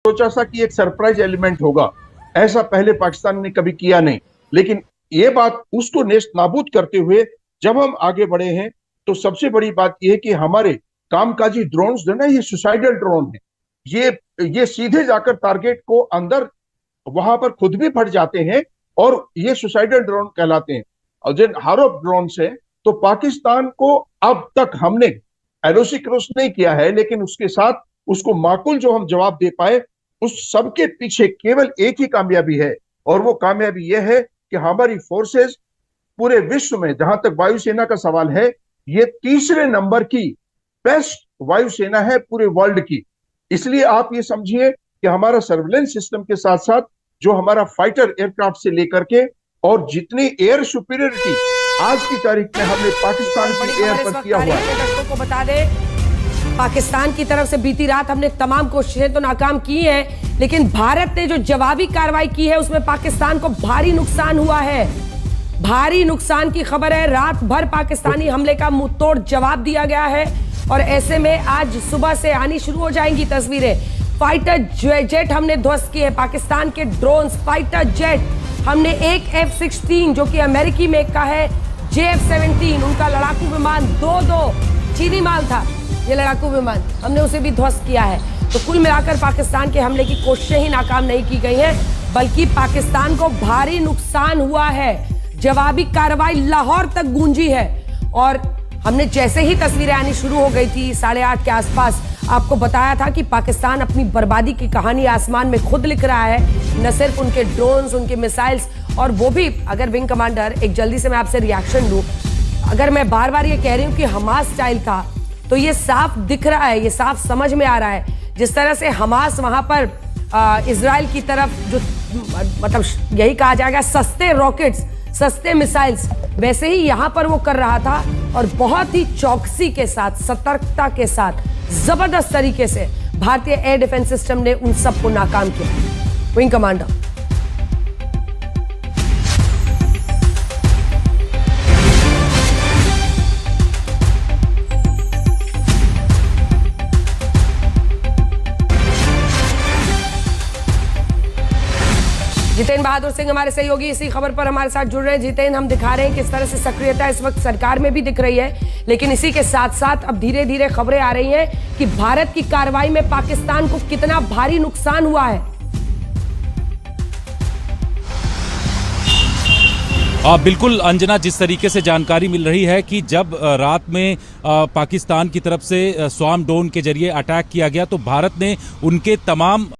सोचा था कि एक सरप्राइज एलिमेंट होगा, ऐसा पहले पाकिस्तान ने कभी किया नहीं। लेकिन ये बात उसको नेस्त नाबूद करते हुए जब हम आगे बढ़े हैं, तो सबसे बड़ी बात यह है कि हमारे कामकाजी ड्रोन्स जो ना, ये सुसाइडल ड्रोन है। ये सीधे जाकर टारगेट को अंदर वहां पर खुद भी फट जाते हैं, और ये सुसाइडल ड्रोन कहलाते हैं। और जिन हारो ड्रोन से तो पाकिस्तान को अब तक हमने एलओसी क्रॉस नहीं किया है, लेकिन उसके साथ उसको माकूल जो हम जवाब दे पाए, उस सबके पीछे केवल एक ही कामयाबी है, और वो कामयाबी यह है कि हमारी फोर्सेस पूरे विश्व में, जहां तक वायुसेना का सवाल है, ये तीसरे नंबर की बेस्ट वायुसेना है पूरे वर्ल्ड की। इसलिए आप ये समझिए कि हमारा सर्विलेंस सिस्टम के साथ साथ जो हमारा फाइटर एयरक्राफ्ट से लेकर के और जितनी एयर सुपीरियरिटी आज की तारीख में हमने पाकिस्तान की एयर पर किया हुआ है। दर्शकों को बता दे, पाकिस्तान की तरफ से बीती रात हमने तमाम कोशिशें तो नाकाम की हैं, लेकिन भारत ने जो जवाबी कार्रवाई की है उसमें पाकिस्तान को भारी नुकसान हुआ है। भारी नुकसान की खबर है। रात भर पाकिस्तानी हमले का मुंहतोड़ जवाब दिया गया है, और ऐसे में आज सुबह से आनी शुरू हो जाएंगी तस्वीरें। फाइटर जेट हमने ध्वस्त किए, पाकिस्तान के ड्रोन्स, फाइटर जेट हमने एक F-16 जो कि अमेरिकी मेक का है, JF-17 उनका लड़ाकू विमान, दो चीनी माल था ये लड़ाकू विमान, हमने उसे भी ध्वस्त किया है। तो कुल मिलाकर पाकिस्तान के हमले की कोशिशें ही नाकाम नहीं की गई हैं, बल्कि पाकिस्तान को भारी नुकसान हुआ है। जवाबी कार्रवाई लाहौर तक गूंजी है, और हमने जैसे ही तस्वीरें आनी शुरू हो गई थी 8:30 के आसपास, आपको बताया था कि पाकिस्तान अपनी बर्बादी की कहानी आसमान में खुद लिख रहा है। न सिर्फ उनके ड्रोन्स, उनके मिसाइल्स, और वो भी अगर विंग कमांडर, एक जल्दी से मैं आपसे रिएक्शन लूं, अगर मैं बार बार ये कह रही हूं कि हमास स्टाइल था, तो ये साफ दिख रहा है, ये साफ समझ में आ रहा है। जिस तरह से हमास वहां पर इजराइल की तरफ जो मतलब यही कहा जाएगा सस्ते रॉकेट्स, सस्ते मिसाइल्स, वैसे ही यहां पर वो कर रहा था, और बहुत ही चौकसी के साथ, सतर्कता के साथ, जबरदस्त तरीके से भारतीय एयर डिफेंस सिस्टम ने उन सबको नाकाम किया। विंग कमांडर जितेंद्र बहादुर सिंह हमारे सहयोगी इसी खबर पर हमारे साथ जुड़ रहे हैं। जितेंद्र, हम दिखा रहे हैं किस तरह से सक्रियता इस वक्त सरकार में भी दिख रही है, लेकिन इसी के साथ साथ अब धीरे धीरे खबरें आ रही हैं कि भारत की कार्रवाई में पाकिस्तान को कितना भारी नुकसान हुआ है। बिल्कुल अंजना, जिस तरीके से जानकारी मिल रही है कि जब रात में पाकिस्तान की तरफ से स्वार्म ड्रोन के जरिए अटैक किया गया, तो भारत ने उनके तमाम